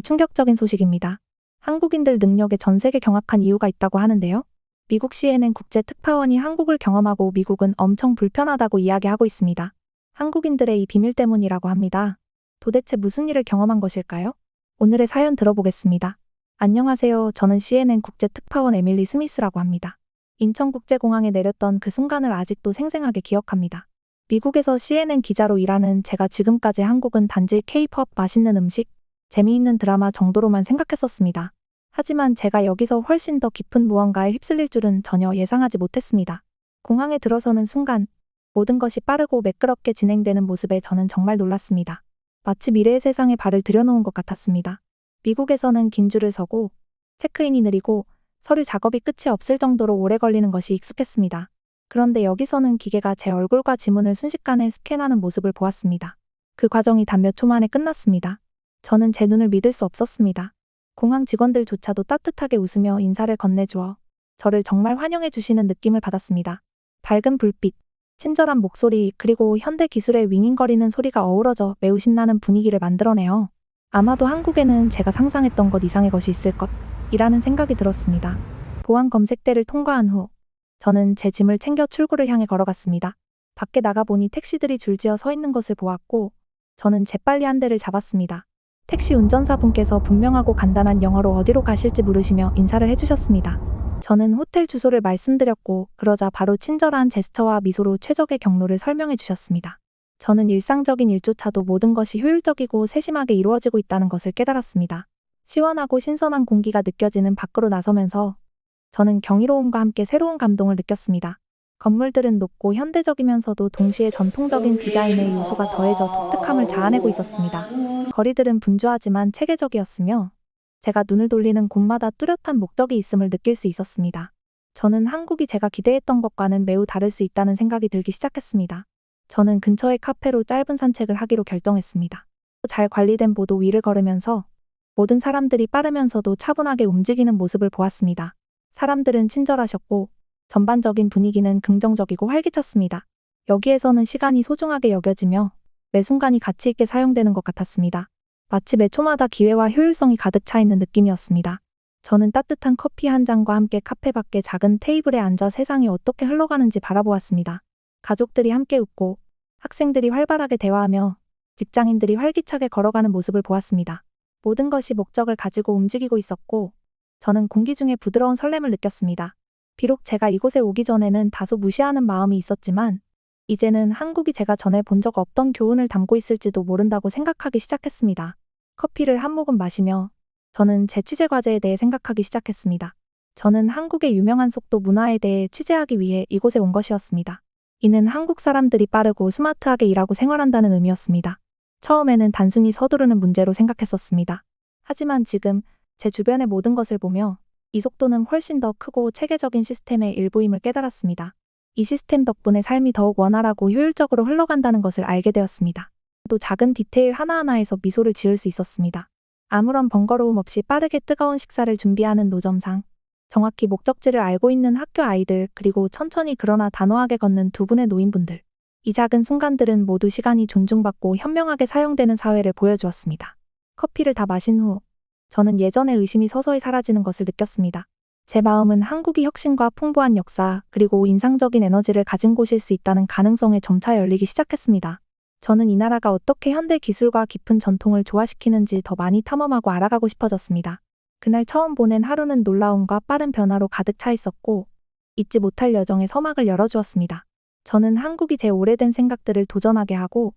충격적인 소식입니다. 한국인들 능력에 전 세계 경악한 이유가 있다고 하는데요. 미국 CNN 국제 특파원이 한국을 경험하고 미국은 엄청 불편하다고 이야기하고 있습니다. 한국인들의 이 비밀 때문이라고 합니다. 도대체 무슨 일을 경험한 것일까요? 오늘의 사연 들어보겠습니다. 안녕하세요. 저는 CNN 국제 특파원 에밀리 스미스라고 합니다. 인천국제공항에 내렸던 그 순간을 아직도 생생하게 기억합니다. 미국에서 CNN 기자로 일하는 제가 지금까지 한국은 단지 K-pop 맛있는 음식, 재미있는 드라마 정도로만 생각했었습니다. 하지만 제가 여기서 훨씬 더 깊은 무언가에 휩쓸릴 줄은 전혀 예상하지 못했습니다. 공항에 들어서는 순간 모든 것이 빠르고 매끄럽게 진행되는 모습에 저는 정말 놀랐습니다. 마치 미래의 세상에 발을 들여놓은 것 같았습니다. 미국에서는 긴 줄을 서고 체크인이 느리고 서류 작업이 끝이 없을 정도로 오래 걸리는 것이 익숙했습니다. 그런데 여기서는 기계가 제 얼굴과 지문을 순식간에 스캔하는 모습을 보았습니다. 그 과정이 단 몇 초 만에 끝났습니다. 저는 제 눈을 믿을 수 없었습니다. 공항 직원들조차도 따뜻하게 웃으며 인사를 건네주어 저를 정말 환영해 주시는 느낌을 받았습니다. 밝은 불빛, 친절한 목소리, 그리고 현대 기술의 윙윙거리는 소리가 어우러져 매우 신나는 분위기를 만들어내요. 아마도 한국에는 제가 상상했던 것 이상의 것이 있을 것이라는 생각이 들었습니다. 보안 검색대를 통과한 후 저는 제 짐을 챙겨 출구를 향해 걸어갔습니다. 밖에 나가보니 택시들이 줄지어 서 있는 것을 보았고 저는 재빨리 한 대를 잡았습니다. 택시 운전사분께서 분명하고 간단한 영어로 어디로 가실지 물으시며 인사를 해주셨습니다. 저는 호텔 주소를 말씀드렸고 그러자 바로 친절한 제스처와 미소로 최적의 경로를 설명해 주셨습니다. 저는 일상적인 일조차도 모든 것이 효율적이고 세심하게 이루어지고 있다는 것을 깨달았습니다. 시원하고 신선한 공기가 느껴지는 밖으로 나서면서 저는 경이로움과 함께 새로운 감동을 느꼈습니다. 건물들은 높고 현대적이면서도 동시에 전통적인 디자인의 요소가 더해져 독특함을 자아내고 있었습니다. 거리들은 분주하지만 체계적이었으며 제가 눈을 돌리는 곳마다 뚜렷한 목적이 있음을 느낄 수 있었습니다. 저는 한국이 제가 기대했던 것과는 매우 다를 수 있다는 생각이 들기 시작했습니다. 저는 근처의 카페로 짧은 산책을 하기로 결정했습니다. 잘 관리된 보도 위를 걸으면서 모든 사람들이 빠르면서도 차분하게 움직이는 모습을 보았습니다. 사람들은 친절하셨고 전반적인 분위기는 긍정적이고 활기찼습니다. 여기에서는 시간이 소중하게 여겨지며 매 순간이 가치 있게 사용되는 것 같았습니다. 마치 매 초마다 기회와 효율성이 가득 차 있는 느낌이었습니다. 저는 따뜻한 커피 한 잔과 함께 카페 밖의 작은 테이블에 앉아 세상이 어떻게 흘러가는지 바라보았습니다. 가족들이 함께 웃고 학생들이 활발하게 대화하며 직장인들이 활기차게 걸어가는 모습을 보았습니다. 모든 것이 목적을 가지고 움직이고 있었고 저는 공기 중에 부드러운 설렘을 느꼈습니다. 비록 제가 이곳에 오기 전에는 다소 무시하는 마음이 있었지만 이제는 한국이 제가 전에 본 적 없던 교훈을 담고 있을지도 모른다고 생각하기 시작했습니다. 커피를 한 모금 마시며 저는 제 취재 과제에 대해 생각하기 시작했습니다. 저는 한국의 유명한 속도 문화에 대해 취재하기 위해 이곳에 온 것이었습니다. 이는 한국 사람들이 빠르고 스마트하게 일하고 생활한다는 의미였습니다. 처음에는 단순히 서두르는 문제로 생각했었습니다. 하지만 지금 제 주변의 모든 것을 보며 이 속도는 훨씬 더 크고 체계적인 시스템의 일부임을 깨달았습니다. 이 시스템 덕분에 삶이 더욱 원활하고 효율적으로 흘러간다는 것을 알게 되었습니다. 또 작은 디테일 하나하나에서 미소를 지을 수 있었습니다. 아무런 번거로움 없이 빠르게 뜨거운 식사를 준비하는 노점상, 정확히 목적지를 알고 있는 학교 아이들, 그리고 천천히 그러나 단호하게 걷는 두 분의 노인분들. 이 작은 순간들은 모두 시간이 존중받고 현명하게 사용되는 사회를 보여주었습니다. 커피를 다 마신 후 저는 예전의 의심이 서서히 사라지는 것을 느꼈습니다. 제 마음은 한국이 혁신과 풍부한 역사 그리고 인상적인 에너지를 가진 곳일 수 있다는 가능성에 점차 열리기 시작했습니다. 저는 이 나라가 어떻게 현대 기술과 깊은 전통을 조화시키는지 더 많이 탐험하고 알아가고 싶어졌습니다. 그날 처음 보낸 하루는 놀라움과 빠른 변화로 가득 차 있었고 잊지 못할 여정의 서막을 열어주었습니다. 저는 한국이 제 오래된 생각들을 도전하게 하고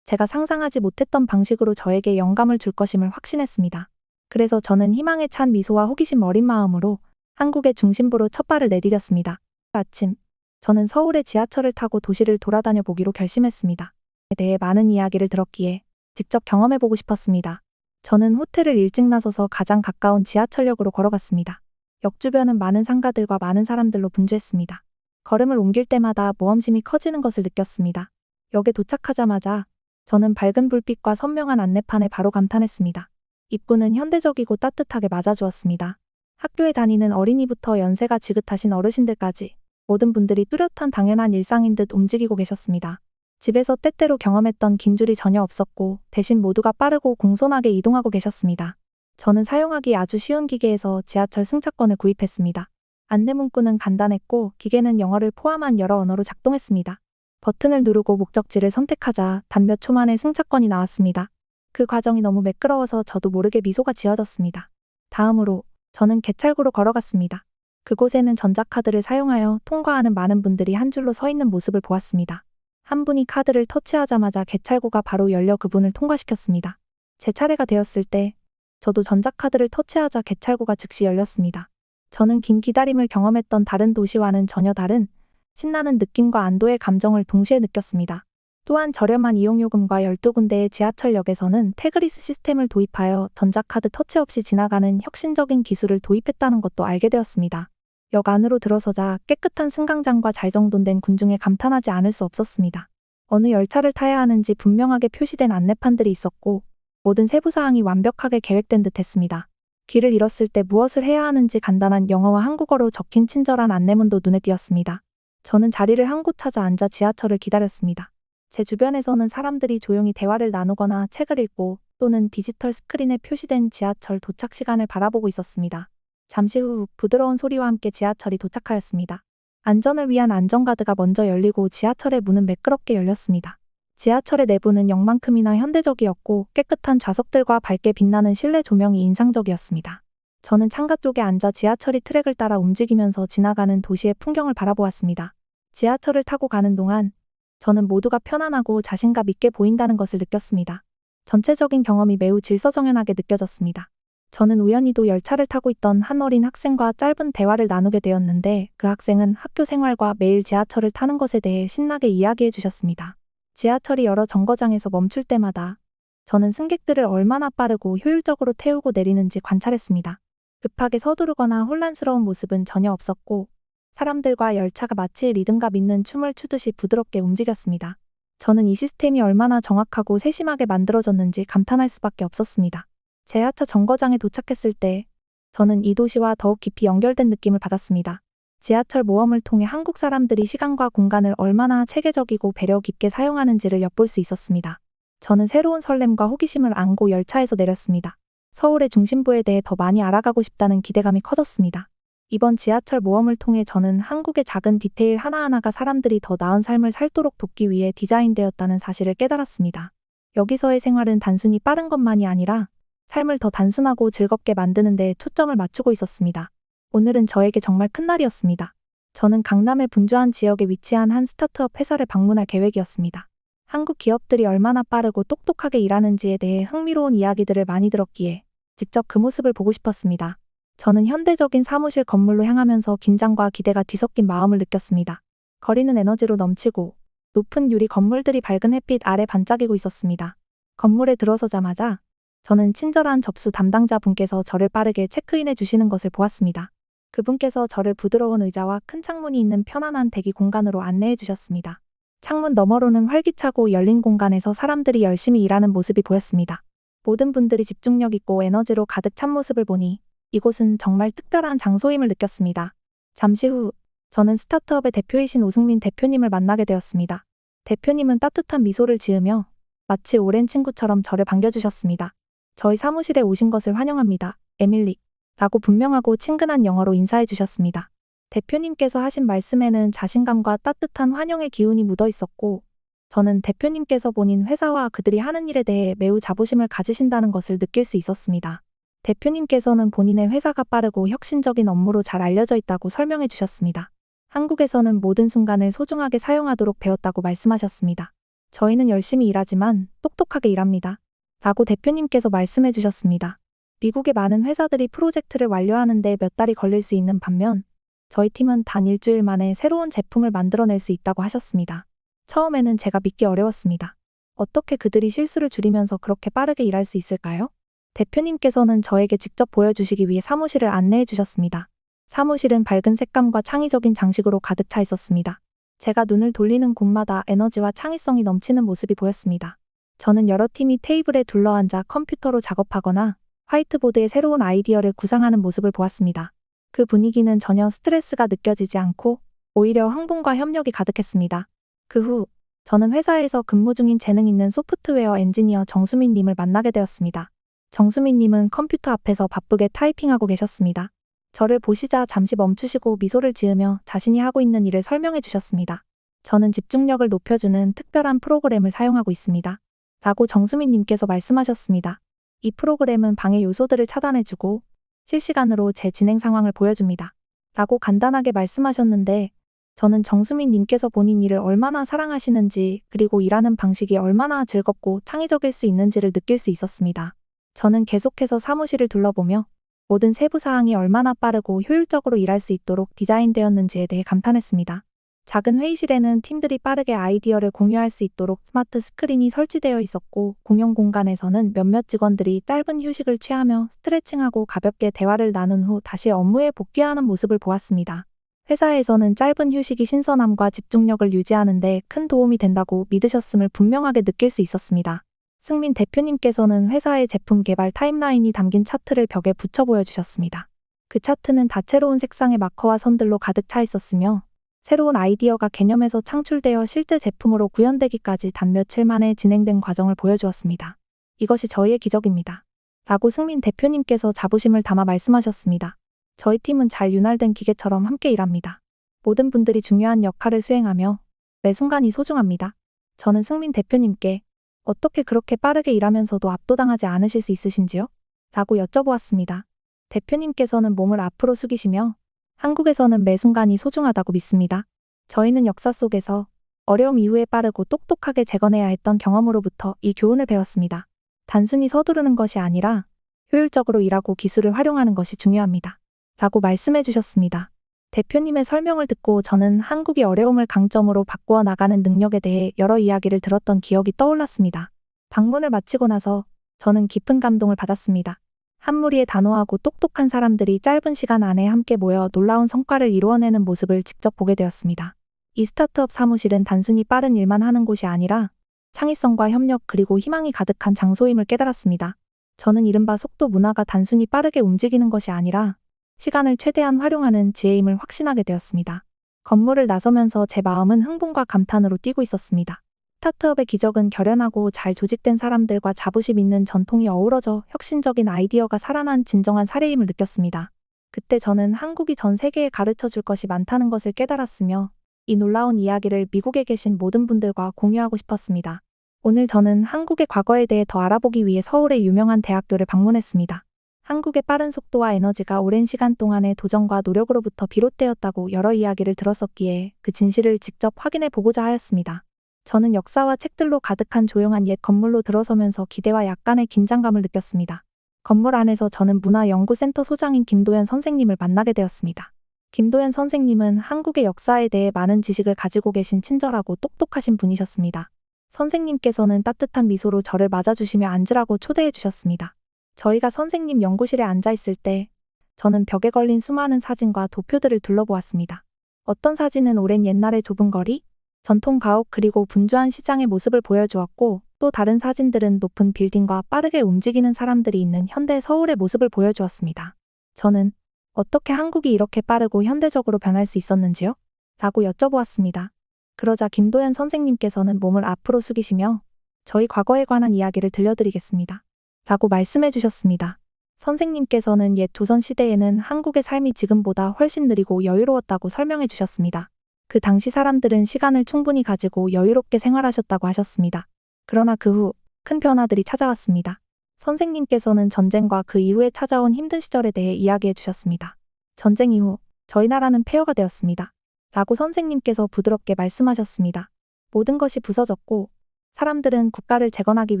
제가 상상하지 못했던 방식으로 저에게 영감을 줄 것임을 확신했습니다. 그래서 저는 희망에 찬 미소와 호기심 어린 마음으로 한국의 중심부로 첫 발을 내디뎠습니다. 아침, 저는 서울의 지하철을 타고 도시를 돌아다녀 보기로 결심했습니다. 에 대해 많은 이야기를 들었기에 직접 경험해보고 싶었습니다. 저는 호텔을 일찍 나서서 가장 가까운 지하철역으로 걸어갔습니다. 역 주변은 많은 상가들과 많은 사람들로 분주했습니다. 걸음을 옮길 때마다 모험심이 커지는 것을 느꼈습니다. 역에 도착하자마자 저는 밝은 불빛과 선명한 안내판에 바로 감탄했습니다. 입구는 현대적이고 따뜻하게 맞아주었습니다. 학교에 다니는 어린이부터 연세가 지긋하신 어르신들까지 모든 분들이 뚜렷한 당연한 일상인 듯 움직이고 계셨습니다. 집에서 때때로 경험했던 긴 줄이 전혀 없었고 대신 모두가 빠르고 공손하게 이동하고 계셨습니다. 저는 사용하기 아주 쉬운 기계에서 지하철 승차권을 구입했습니다. 안내 문구는 간단했고 기계는 영어를 포함한 여러 언어로 작동했습니다. 버튼을 누르고 목적지를 선택하자 단 몇 초 만에 승차권이 나왔습니다. 그 과정이 너무 매끄러워서 저도 모르게 미소가 지어졌습니다. 다음으로 저는 개찰구로 걸어갔습니다. 그곳에는 전자카드를 사용하여 통과하는 많은 분들이 한 줄로 서 있는 모습을 보았습니다. 한 분이 카드를 터치하자마자 개찰구가 바로 열려 그분을 통과시켰습니다. 제 차례가 되었을 때 저도 전자카드를 터치하자 개찰구가 즉시 열렸습니다. 저는 긴 기다림을 경험했던 다른 도시와는 전혀 다른 신나는 느낌과 안도의 감정을 동시에 느꼈습니다. 또한 저렴한 이용요금과 12군데의 지하철역에서는 태그리스 시스템을 도입하여 전자카드 터치 없이 지나가는 혁신적인 기술을 도입했다는 것도 알게 되었습니다. 역 안으로 들어서자 깨끗한 승강장과 잘 정돈된 군중에 감탄하지 않을 수 없었습니다. 어느 열차를 타야 하는지 분명하게 표시된 안내판들이 있었고 모든 세부사항이 완벽하게 계획된 듯 했습니다. 길을 잃었을 때 무엇을 해야 하는지 간단한 영어와 한국어로 적힌 친절한 안내문도 눈에 띄었습니다. 저는 자리를 한 곳 찾아 앉아 지하철을 기다렸습니다. 제 주변에서는 사람들이 조용히 대화를 나누거나 책을 읽고 또는 디지털 스크린에 표시된 지하철 도착 시간을 바라보고 있었습니다. 잠시 후 부드러운 소리와 함께 지하철이 도착하였습니다. 안전을 위한 안전가드가 먼저 열리고 지하철의 문은 매끄럽게 열렸습니다. 지하철의 내부는 역만큼이나 현대적이었고 깨끗한 좌석들과 밝게 빛나는 실내 조명이 인상적이었습니다. 저는 창가 쪽에 앉아 지하철이 트랙을 따라 움직이면서 지나가는 도시의 풍경을 바라보았습니다. 지하철을 타고 가는 동안 저는 모두가 편안하고 자신감 있게 보인다는 것을 느꼈습니다. 전체적인 경험이 매우 질서정연하게 느껴졌습니다. 저는 우연히도 열차를 타고 있던 한 어린 학생과 짧은 대화를 나누게 되었는데 그 학생은 학교 생활과 매일 지하철을 타는 것에 대해 신나게 이야기해 주셨습니다. 지하철이 여러 정거장에서 멈출 때마다 저는 승객들을 얼마나 빠르고 효율적으로 태우고 내리는지 관찰했습니다. 급하게 서두르거나 혼란스러운 모습은 전혀 없었고 사람들과 열차가 마치 리듬감 있는 춤을 추듯이 부드럽게 움직였습니다. 저는 이 시스템이 얼마나 정확하고 세심하게 만들어졌는지 감탄할 수밖에 없었습니다. 지하철 정거장에 도착했을 때 저는 이 도시와 더욱 깊이 연결된 느낌을 받았습니다. 지하철 모험을 통해 한국 사람들이 시간과 공간을 얼마나 체계적이고 배려 깊게 사용하는지를 엿볼 수 있었습니다. 저는 새로운 설렘과 호기심을 안고 열차에서 내렸습니다. 서울의 중심부에 대해 더 많이 알아가고 싶다는 기대감이 커졌습니다. 이번 지하철 모험을 통해 저는 한국의 작은 디테일 하나하나가 사람들이 더 나은 삶을 살도록 돕기 위해 디자인되었다는 사실을 깨달았습니다. 여기서의 생활은 단순히 빠른 것만이 아니라 삶을 더 단순하고 즐겁게 만드는 데 초점을 맞추고 있었습니다. 오늘은 저에게 정말 큰 날이었습니다. 저는 강남의 분주한 지역에 위치한 한 스타트업 회사를 방문할 계획이었습니다. 한국 기업들이 얼마나 빠르고 똑똑하게 일하는지에 대해 흥미로운 이야기들을 많이 들었기에 직접 그 모습을 보고 싶었습니다. 저는 현대적인 사무실 건물로 향하면서 긴장과 기대가 뒤섞인 마음을 느꼈습니다. 거리는 에너지로 넘치고 높은 유리 건물들이 밝은 햇빛 아래 반짝이고 있었습니다. 건물에 들어서자마자 저는 친절한 접수 담당자 분께서 저를 빠르게 체크인해 주시는 것을 보았습니다. 그분께서 저를 부드러운 의자와 큰 창문이 있는 편안한 대기 공간으로 안내해 주셨습니다. 창문 너머로는 활기차고 열린 공간에서 사람들이 열심히 일하는 모습이 보였습니다. 모든 분들이 집중력 있고 에너지로 가득 찬 모습을 보니 이곳은 정말 특별한 장소임을 느꼈습니다. 잠시 후 저는 스타트업의 대표이신 오승민 대표님을 만나게 되었습니다. 대표님은 따뜻한 미소를 지으며 마치 오랜 친구처럼 저를 반겨주셨습니다. 저희 사무실에 오신 것을 환영합니다. 에밀리. 라고 분명하고 친근한 영어로 인사해 주셨습니다. 대표님께서 하신 말씀에는 자신감과 따뜻한 환영의 기운이 묻어 있었고 저는 대표님께서 본인 회사와 그들이 하는 일에 대해 매우 자부심을 가지신다는 것을 느낄 수 있었습니다. 대표님께서는 본인의 회사가 빠르고 혁신적인 업무로 잘 알려져 있다고 설명해 주셨습니다. 한국에서는 모든 순간을 소중하게 사용하도록 배웠다고 말씀하셨습니다. 저희는 열심히 일하지만 똑똑하게 일합니다. 라고 대표님께서 말씀해 주셨습니다. 미국의 많은 회사들이 프로젝트를 완료하는 데 몇 달이 걸릴 수 있는 반면 저희 팀은 단 일주일 만에 새로운 제품을 만들어낼 수 있다고 하셨습니다. 처음에는 제가 믿기 어려웠습니다. 어떻게 그들이 실수를 줄이면서 그렇게 빠르게 일할 수 있을까요? 대표님께서는 저에게 직접 보여주시기 위해 사무실을 안내해 주셨습니다. 사무실은 밝은 색감과 창의적인 장식으로 가득 차 있었습니다. 제가 눈을 돌리는 곳마다 에너지와 창의성이 넘치는 모습이 보였습니다. 저는 여러 팀이 테이블에 둘러앉아 컴퓨터로 작업하거나 화이트보드에 새로운 아이디어를 구상하는 모습을 보았습니다. 그 분위기는 전혀 스트레스가 느껴지지 않고 오히려 흥분과 협력이 가득했습니다. 그 후 저는 회사에서 근무 중인 재능 있는 소프트웨어 엔지니어 정수민 님을 만나게 되었습니다. 정수민님은 컴퓨터 앞에서 바쁘게 타이핑하고 계셨습니다. 저를 보시자 잠시 멈추시고 미소를 지으며 자신이 하고 있는 일을 설명해 주셨습니다. 저는 집중력을 높여주는 특별한 프로그램을 사용하고 있습니다. 라고 정수민님께서 말씀하셨습니다. 이 프로그램은 방해 요소들을 차단해주고 실시간으로 제 진행 상황을 보여줍니다. 라고 간단하게 말씀하셨는데 저는 정수민님께서 본인 일을 얼마나 사랑하시는지 그리고 일하는 방식이 얼마나 즐겁고 창의적일 수 있는지를 느낄 수 있었습니다. 저는 계속해서 사무실을 둘러보며 모든 세부 사항이 얼마나 빠르고 효율적으로 일할 수 있도록 디자인되었는지에 대해 감탄했습니다. 작은 회의실에는 팀들이 빠르게 아이디어를 공유할 수 있도록 스마트 스크린이 설치되어 있었고 공용 공간에서는 몇몇 직원들이 짧은 휴식을 취하며 스트레칭하고 가볍게 대화를 나눈 후 다시 업무에 복귀하는 모습을 보았습니다. 회사에서는 짧은 휴식이 신선함과 집중력을 유지하는 데 큰 도움이 된다고 믿으셨음을 분명하게 느낄 수 있었습니다. 승민 대표님께서는 회사의 제품 개발 타임라인이 담긴 차트를 벽에 붙여 보여주셨습니다. 그 차트는 다채로운 색상의 마커와 선들로 가득 차 있었으며 새로운 아이디어가 개념에서 창출되어 실제 제품으로 구현되기까지 단 며칠 만에 진행된 과정을 보여주었습니다. 이것이 저희의 기적입니다. 라고 승민 대표님께서 자부심을 담아 말씀하셨습니다. 저희 팀은 잘 윤활된 기계처럼 함께 일합니다. 모든 분들이 중요한 역할을 수행하며 매 순간이 소중합니다. 저는 승민 대표님께 어떻게 그렇게 빠르게 일하면서도 압도당하지 않으실 수 있으신지요? 라고 여쭤보았습니다. 대표님께서는 몸을 앞으로 숙이시며 한국에서는 매 순간이 소중하다고 믿습니다. 저희는 역사 속에서 어려움 이후에 빠르고 똑똑하게 재건해야 했던 경험으로부터 이 교훈을 배웠습니다. 단순히 서두르는 것이 아니라 효율적으로 일하고 기술을 활용하는 것이 중요합니다. 라고 말씀해 주셨습니다. 대표님의 설명을 듣고 저는 한국이 어려움을 강점으로 바꾸어 나가는 능력에 대해 여러 이야기를 들었던 기억이 떠올랐습니다. 방문을 마치고 나서 저는 깊은 감동을 받았습니다. 한 무리의 단호하고 똑똑한 사람들이 짧은 시간 안에 함께 모여 놀라운 성과를 이루어내는 모습을 직접 보게 되었습니다. 이 스타트업 사무실은 단순히 빠른 일만 하는 곳이 아니라 창의성과 협력 그리고 희망이 가득한 장소임을 깨달았습니다. 저는 이른바 속도 문화가 단순히 빠르게 움직이는 것이 아니라 시간을 최대한 활용하는 지혜임을 확신하게 되었습니다. 건물을 나서면서 제 마음은 흥분과 감탄으로 뛰고 있었습니다. 스타트업의 기적은 결연하고 잘 조직된 사람들과 자부심 있는 전통이 어우러져 혁신적인 아이디어가 살아난 진정한 사례임을 느꼈습니다. 그때 저는 한국이 전 세계에 가르쳐 줄 것이 많다는 것을 깨달았으며 이 놀라운 이야기를 미국에 계신 모든 분들과 공유하고 싶었습니다. 오늘 저는 한국의 과거에 대해 더 알아보기 위해 서울의 유명한 대학교를 방문했습니다. 한국의 빠른 속도와 에너지가 오랜 시간 동안의 도전과 노력으로부터 비롯되었다고 여러 이야기를 들었었기에 그 진실을 직접 확인해 보고자 하였습니다. 저는 역사와 책들로 가득한 조용한 옛 건물로 들어서면서 기대와 약간의 긴장감을 느꼈습니다. 건물 안에서 저는 문화연구센터 소장인 김도연 선생님을 만나게 되었습니다. 김도연 선생님은 한국의 역사에 대해 많은 지식을 가지고 계신 친절하고 똑똑하신 분이셨습니다. 선생님께서는 따뜻한 미소로 저를 맞아주시며 앉으라고 초대해 주셨습니다. 저희가 선생님 연구실에 앉아 있을 때 저는 벽에 걸린 수많은 사진과 도표들을 둘러보았습니다. 어떤 사진은 오랜 옛날의 좁은 거리, 전통 가옥 그리고 분주한 시장의 모습을 보여주었고 또 다른 사진들은 높은 빌딩과 빠르게 움직이는 사람들이 있는 현대 서울의 모습을 보여주었습니다. 저는 어떻게 한국이 이렇게 빠르고 현대적으로 변할 수 있었는지요? 라고 여쭤보았습니다. 그러자 김도연 선생님께서는 몸을 앞으로 숙이시며 저희 과거에 관한 이야기를 들려드리겠습니다. 라고 말씀해 주셨습니다. 선생님께서는 옛 조선시대에는 한국의 삶이 지금보다 훨씬 느리고 여유로웠다고 설명해 주셨습니다. 그 당시 사람들은 시간을 충분히 가지고 여유롭게 생활하셨다고 하셨습니다. 그러나 그 후 큰 변화들이 찾아왔습니다. 선생님께서는 전쟁과 그 이후에 찾아온 힘든 시절에 대해 이야기해 주셨습니다. 전쟁 이후 저희 나라는 폐허가 되었습니다. 라고 선생님께서 부드럽게 말씀하셨습니다. 모든 것이 부서졌고 사람들은 국가를 재건하기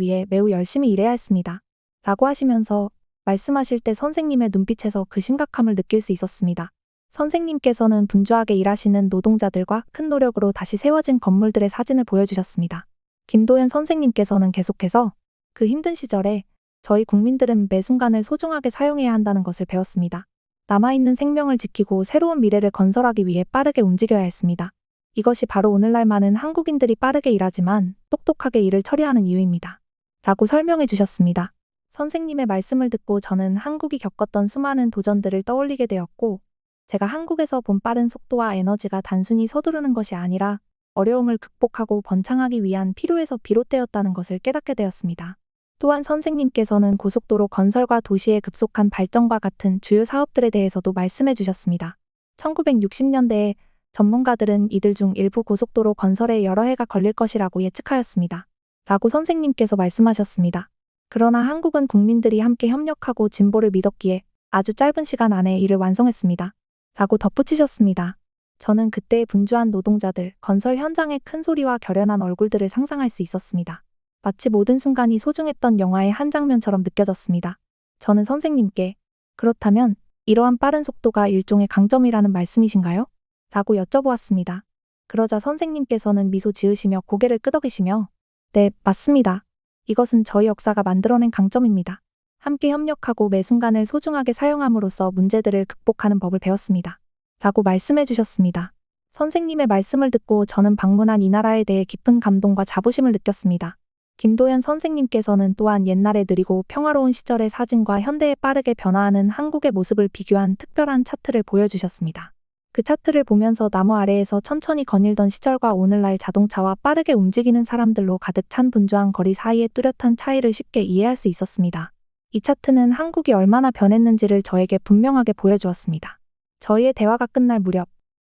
위해 매우 열심히 일해야 했습니다. 라고 하시면서 말씀하실 때 선생님의 눈빛에서 그 심각함을 느낄 수 있었습니다. 선생님께서는 분주하게 일하시는 노동자들과 큰 노력으로 다시 세워진 건물들의 사진을 보여주셨습니다. 김도연 선생님께서는 계속해서 그 힘든 시절에 저희 국민들은 매 순간을 소중하게 사용해야 한다는 것을 배웠습니다. 남아있는 생명을 지키고 새로운 미래를 건설하기 위해 빠르게 움직여야 했습니다. 이것이 바로 오늘날 많은 한국인들이 빠르게 일하지만 똑똑하게 일을 처리하는 이유입니다. 라고 설명해 주셨습니다. 선생님의 말씀을 듣고 저는 한국이 겪었던 수많은 도전들을 떠올리게 되었고 제가 한국에서 본 빠른 속도와 에너지가 단순히 서두르는 것이 아니라 어려움을 극복하고 번창하기 위한 필요에서 비롯되었다는 것을 깨닫게 되었습니다. 또한 선생님께서는 고속도로 건설과 도시의 급속한 발전과 같은 주요 사업들에 대해서도 말씀해 주셨습니다. 1960년대에 전문가들은 이들 중 일부 고속도로 건설에 여러 해가 걸릴 것이라고 예측하였습니다. 라고 선생님께서 말씀하셨습니다. 그러나 한국은 국민들이 함께 협력하고 진보를 믿었기에 아주 짧은 시간 안에 이를 완성했습니다. 라고 덧붙이셨습니다. 저는 그때의 분주한 노동자들, 건설 현장의 큰 소리와 결연한 얼굴들을 상상할 수 있었습니다. 마치 모든 순간이 소중했던 영화의 한 장면처럼 느껴졌습니다. 저는 선생님께 그렇다면 이러한 빠른 속도가 일종의 강점이라는 말씀이신가요? 라고 여쭤보았습니다. 그러자 선생님께서는 미소 지으시며 고개를 끄덕이시며 네, 맞습니다. 이것은 저희 역사가 만들어낸 강점입니다. 함께 협력하고 매 순간을 소중하게 사용함으로써 문제들을 극복하는 법을 배웠습니다. 라고 말씀해 주셨습니다. 선생님의 말씀을 듣고 저는 방문한 이 나라에 대해 깊은 감동과 자부심을 느꼈습니다. 김도연 선생님께서는 또한 옛날에 느리고 평화로운 시절의 사진과 현대에 빠르게 변화하는 한국의 모습을 비교한 특별한 차트를 보여주셨습니다. 그 차트를 보면서 나무 아래에서 천천히 거닐던 시절과 오늘날 자동차와 빠르게 움직이는 사람들로 가득 찬 분주한 거리 사이의 뚜렷한 차이를 쉽게 이해할 수 있었습니다. 이 차트는 한국이 얼마나 변했는지를 저에게 분명하게 보여주었습니다. 저희의 대화가 끝날 무렵,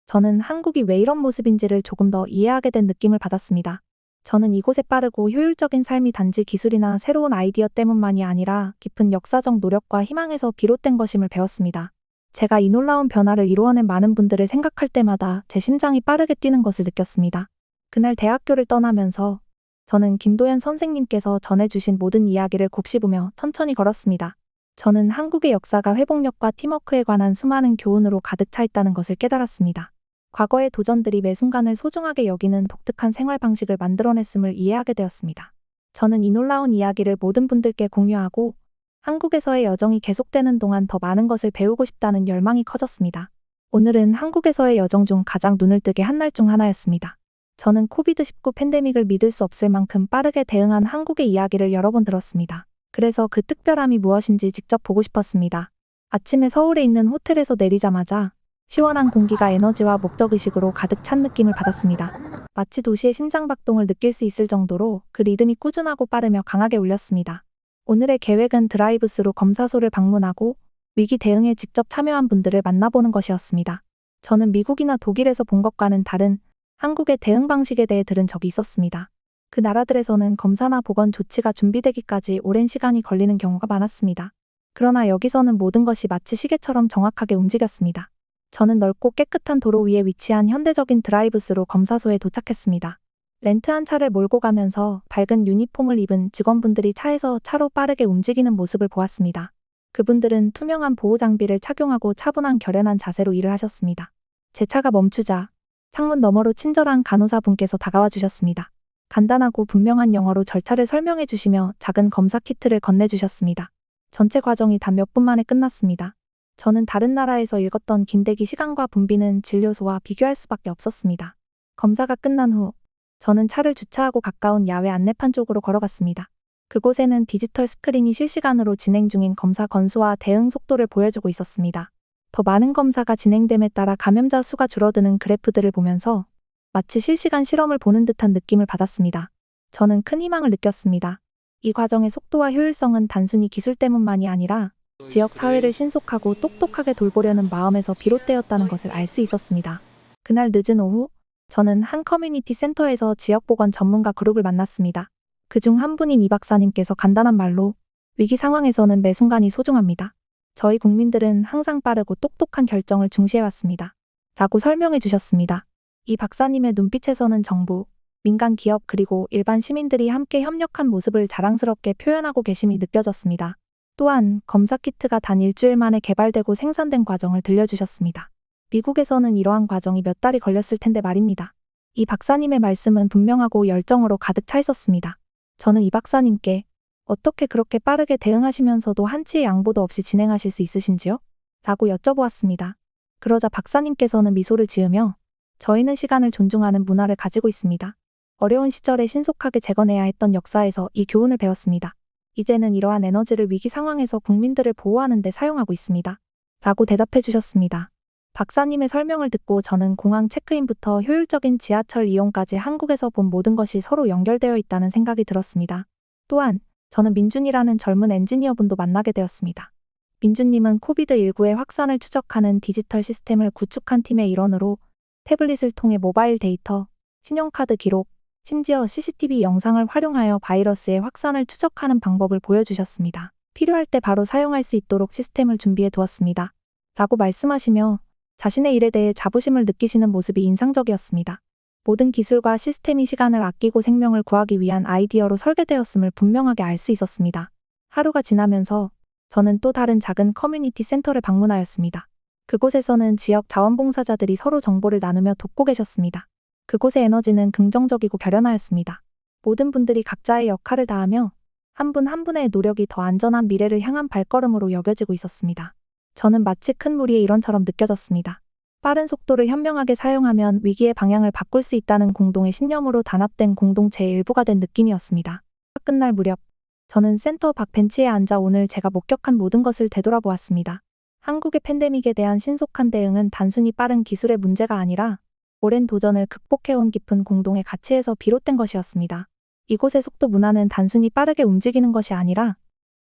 저는 한국이 왜 이런 모습인지를 조금 더 이해하게 된 느낌을 받았습니다. 저는 이곳의 빠르고 효율적인 삶이 단지 기술이나 새로운 아이디어 때문만이 아니라 깊은 역사적 노력과 희망에서 비롯된 것임을 배웠습니다. 제가 이 놀라운 변화를 이루어낸 많은 분들을 생각할 때마다 제 심장이 빠르게 뛰는 것을 느꼈습니다. 그날 대학교를 떠나면서 저는 김도연 선생님께서 전해주신 모든 이야기를 곱씹으며 천천히 걸었습니다. 저는 한국의 역사가 회복력과 팀워크에 관한 수많은 교훈으로 가득 차 있다는 것을 깨달았습니다. 과거의 도전들이 매 순간을 소중하게 여기는 독특한 생활 방식을 만들어냈음을 이해하게 되었습니다. 저는 이 놀라운 이야기를 모든 분들께 공유하고 한국에서의 여정이 계속되는 동안 더 많은 것을 배우고 싶다는 열망이 커졌습니다. 오늘은 한국에서의 여정 중 가장 눈을 뜨게 한 날 중 하나였습니다. 저는 코비드-19 팬데믹을 믿을 수 없을 만큼 빠르게 대응한 한국의 이야기를 여러 번 들었습니다. 그래서 그 특별함이 무엇인지 직접 보고 싶었습니다. 아침에 서울에 있는 호텔에서 내리자마자 시원한 공기가 에너지와 목적의식으로 가득 찬 느낌을 받았습니다. 마치 도시의 심장박동을 느낄 수 있을 정도로 그 리듬이 꾸준하고 빠르며 강하게 울렸습니다. 오늘의 계획은 드라이브스루 검사소를 방문하고 위기 대응에 직접 참여한 분들을 만나보는 것이었습니다. 저는 미국이나 독일에서 본 것과는 다른 한국의 대응 방식에 대해 들은 적이 있었습니다. 그 나라들에서는 검사나 보건 조치가 준비되기까지 오랜 시간이 걸리는 경우가 많았습니다. 그러나 여기서는 모든 것이 마치 시계처럼 정확하게 움직였습니다. 저는 넓고 깨끗한 도로 위에 위치한 현대적인 드라이브스루 검사소에 도착했습니다. 렌트한 차를 몰고 가면서 밝은 유니폼을 입은 직원분들이 차에서 차로 빠르게 움직이는 모습을 보았습니다. 그분들은 투명한 보호 장비를 착용하고 차분한 결연한 자세로 일을 하셨습니다. 제 차가 멈추자 창문 너머로 친절한 간호사분께서 다가와 주셨습니다. 간단하고 분명한 영어로 절차를 설명해 주시며 작은 검사 키트를 건네주셨습니다. 전체 과정이 단 몇 분 만에 끝났습니다. 저는 다른 나라에서 읽었던 긴 대기 시간과 붐비는 진료소와 비교할 수밖에 없었습니다. 검사가 끝난 후 저는 차를 주차하고 가까운 야외 안내판 쪽으로 걸어갔습니다. 그곳에는 디지털 스크린이 실시간으로 진행 중인 검사 건수와 대응 속도를 보여주고 있었습니다. 더 많은 검사가 진행됨에 따라 감염자 수가 줄어드는 그래프들을 보면서 마치 실시간 실험을 보는 듯한 느낌을 받았습니다. 저는 큰 희망을 느꼈습니다. 이 과정의 속도와 효율성은 단순히 기술 때문만이 아니라 지역 사회를 신속하고 똑똑하게 돌보려는 마음에서 비롯되었다는 것을 알 수 있었습니다. 그날 늦은 오후, 저는 한 커뮤니티 센터에서 지역보건 전문가 그룹을 만났습니다. 그중 한 분인 이 박사님께서 간단한 말로 위기 상황에서는 매 순간이 소중합니다. 저희 국민들은 항상 빠르고 똑똑한 결정을 중시해왔습니다. 라고 설명해 주셨습니다. 이 박사님의 눈빛에서는 정부, 민간 기업 그리고 일반 시민들이 함께 협력한 모습을 자랑스럽게 표현하고 계심이 느껴졌습니다. 또한 검사 키트가 단 일주일 만에 개발되고 생산된 과정을 들려주셨습니다. 미국에서는 이러한 과정이 몇 달이 걸렸을 텐데 말입니다. 이 박사님의 말씀은 분명하고 열정으로 가득 차 있었습니다. 저는 이 박사님께 어떻게 그렇게 빠르게 대응하시면서도 한치의 양보도 없이 진행하실 수 있으신지요? 라고 여쭤보았습니다. 그러자 박사님께서는 미소를 지으며 저희는 시간을 존중하는 문화를 가지고 있습니다. 어려운 시절에 신속하게 재건해야 했던 역사에서 이 교훈을 배웠습니다. 이제는 이러한 에너지를 위기 상황에서 국민들을 보호하는 데 사용하고 있습니다. 라고 대답해 주셨습니다. 박사님의 설명을 듣고 저는 공항 체크인부터 효율적인 지하철 이용까지 한국에서 본 모든 것이 서로 연결되어 있다는 생각이 들었습니다. 또한 저는 민준이라는 젊은 엔지니어분도 만나게 되었습니다. 민준님은 코비드19의 확산을 추적하는 디지털 시스템을 구축한 팀의 일원으로 태블릿을 통해 모바일 데이터, 신용카드 기록, 심지어 CCTV 영상을 활용하여 바이러스의 확산을 추적하는 방법을 보여주셨습니다. 필요할 때 바로 사용할 수 있도록 시스템을 준비해 두었습니다. 라고 말씀하시며 자신의 일에 대해 자부심을 느끼시는 모습이 인상적이었습니다. 모든 기술과 시스템이 시간을 아끼고 생명을 구하기 위한 아이디어로 설계되었음을 분명하게 알 수 있었습니다. 하루가 지나면서 저는 또 다른 작은 커뮤니티 센터를 방문하였습니다. 그곳에서는 지역 자원봉사자들이 서로 정보를 나누며 돕고 계셨습니다. 그곳의 에너지는 긍정적이고 결연하였습니다. 모든 분들이 각자의 역할을 다하며 한 분 한 분의 노력이 더 안전한 미래를 향한 발걸음으로 여겨지고 있었습니다. 저는 마치 큰 무리의 일원처럼 느껴졌습니다. 빠른 속도를 현명하게 사용하면 위기의 방향을 바꿀 수 있다는 공동의 신념으로 단합된 공동체의 일부가 된 느낌이었습니다. 끝날 무렵, 저는 센터 밖 벤치에 앉아 오늘 제가 목격한 모든 것을 되돌아보았습니다. 한국의 팬데믹에 대한 신속한 대응은 단순히 빠른 기술의 문제가 아니라 오랜 도전을 극복해온 깊은 공동의 가치에서 비롯된 것이었습니다. 이곳의 속도 문화는 단순히 빠르게 움직이는 것이 아니라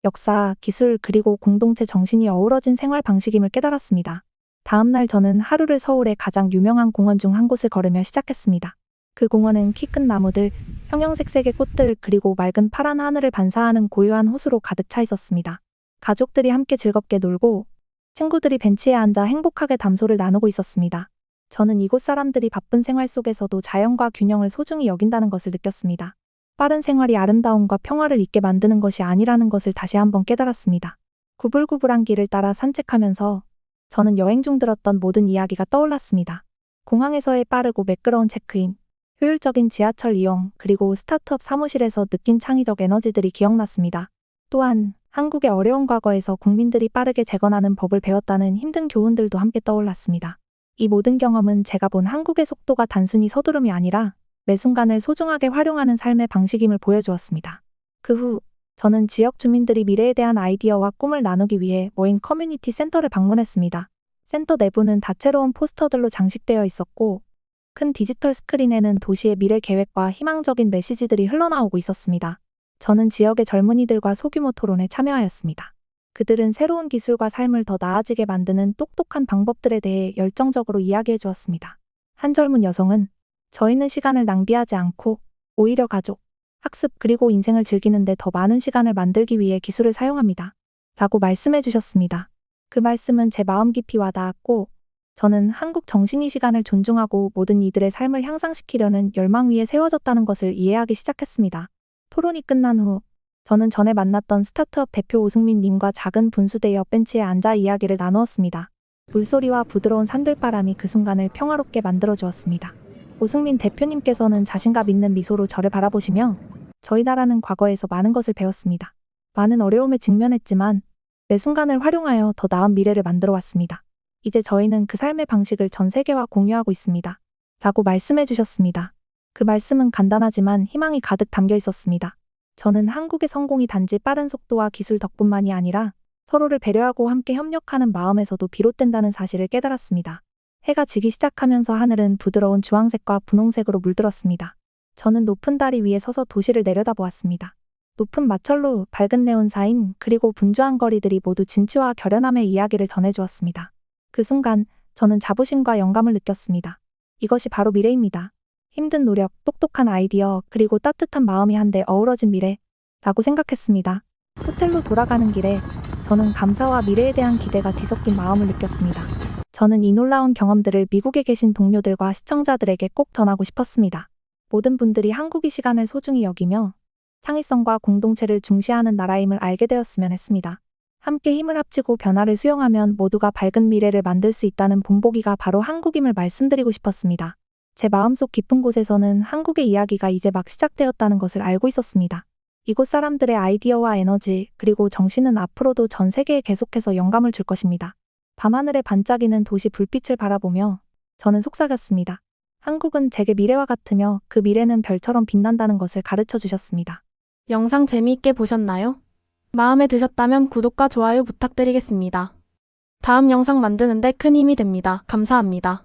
역사, 기술, 그리고 공동체 정신이 어우러진 생활 방식임을 깨달았습니다. 다음 날 저는 하루를 서울의 가장 유명한 공원 중 한 곳을 걸으며 시작했습니다. 그 공원은 키 큰 나무들, 형형색색의 꽃들, 그리고 맑은 파란 하늘을 반사하는 고요한 호수로 가득 차 있었습니다. 가족들이 함께 즐겁게 놀고 친구들이 벤치에 앉아 행복하게 담소를 나누고 있었습니다. 저는 이곳 사람들이 바쁜 생활 속에서도 자연과 균형을 소중히 여긴다는 것을 느꼈습니다. 빠른 생활이 아름다움과 평화를 잊게 만드는 것이 아니라는 것을 다시 한번 깨달았습니다. 구불구불한 길을 따라 산책하면서 저는 여행 중 들었던 모든 이야기가 떠올랐습니다. 공항에서의 빠르고 매끄러운 체크인, 효율적인 지하철 이용, 그리고 스타트업 사무실에서 느낀 창의적 에너지들이 기억났습니다. 또한 한국의 어려운 과거에서 국민들이 빠르게 재건하는 법을 배웠다는 힘든 교훈들도 함께 떠올랐습니다. 이 모든 경험은 제가 본 한국의 속도가 단순히 서두름이 아니라 매 순간을 소중하게 활용하는 삶의 방식임을 보여주었습니다. 그 후 저는 지역 주민들이 미래에 대한 아이디어와 꿈을 나누기 위해 모인 커뮤니티 센터를 방문했습니다. 센터 내부는 다채로운 포스터들로 장식되어 있었고 큰 디지털 스크린에는 도시의 미래 계획과 희망적인 메시지들이 흘러나오고 있었습니다. 저는 지역의 젊은이들과 소규모 토론에 참여하였습니다. 그들은 새로운 기술과 삶을 더 나아지게 만드는 똑똑한 방법들에 대해 열정적으로 이야기해 주었습니다. 한 젊은 여성은 저희는 시간을 낭비하지 않고 오히려 가족, 학습 그리고 인생을 즐기는데 더 많은 시간을 만들기 위해 기술을 사용합니다. 라고 말씀해 주셨습니다. 그 말씀은 제 마음 깊이 와닿았고 저는 한국 정신이 시간을 존중하고 모든 이들의 삶을 향상시키려는 열망 위에 세워졌다는 것을 이해하기 시작했습니다. 토론이 끝난 후 저는 전에 만났던 스타트업 대표 오승민 님과 작은 분수대 옆 벤치에 앉아 이야기를 나누었습니다. 물소리와 부드러운 산들바람이 그 순간을 평화롭게 만들어 주었습니다. 오승민 대표님께서는 자신감 있는 미소로 저를 바라보시며 저희 나라는 과거에서 많은 것을 배웠습니다. 많은 어려움에 직면했지만 매 순간을 활용하여 더 나은 미래를 만들어 왔습니다. 이제 저희는 그 삶의 방식을 전 세계와 공유하고 있습니다. 라고 말씀해 주셨습니다. 그 말씀은 간단하지만 희망이 가득 담겨 있었습니다. 저는 한국의 성공이 단지 빠른 속도와 기술 덕분만이 아니라 서로를 배려하고 함께 협력하는 마음에서도 비롯된다는 사실을 깨달았습니다. 해가 지기 시작하면서 하늘은 부드러운 주황색과 분홍색으로 물들었습니다. 저는 높은 다리 위에 서서 도시를 내려다보았습니다. 높은 마철로, 밝은 네온사인, 그리고 분주한 거리들이 모두 진취와 결연함의 이야기를 전해주었습니다. 그 순간 저는 자부심과 영감을 느꼈습니다. 이것이 바로 미래입니다. 힘든 노력, 똑똑한 아이디어, 그리고 따뜻한 마음이 한데 어우러진 미래, 라고 생각했습니다. 호텔로 돌아가는 길에 저는 감사와 미래에 대한 기대가 뒤섞인 마음을 느꼈습니다. 저는 이 놀라운 경험들을 미국에 계신 동료들과 시청자들에게 꼭 전하고 싶었습니다. 모든 분들이 한국이 시간을 소중히 여기며 창의성과 공동체를 중시하는 나라임을 알게 되었으면 했습니다. 함께 힘을 합치고 변화를 수용하면 모두가 밝은 미래를 만들 수 있다는 본보기가 바로 한국임을 말씀드리고 싶었습니다. 제 마음속 깊은 곳에서는 한국의 이야기가 이제 막 시작되었다는 것을 알고 있었습니다. 이곳 사람들의 아이디어와 에너지, 그리고 정신은 앞으로도 전 세계에 계속해서 영감을 줄 것입니다. 밤하늘에 반짝이는 도시 불빛을 바라보며 저는 속삭였습니다. 한국은 제게 미래와 같으며 그 미래는 별처럼 빛난다는 것을 가르쳐 주셨습니다. 영상 재미있게 보셨나요? 마음에 드셨다면 구독과 좋아요 부탁드리겠습니다. 다음 영상 만드는데 큰 힘이 됩니다. 감사합니다.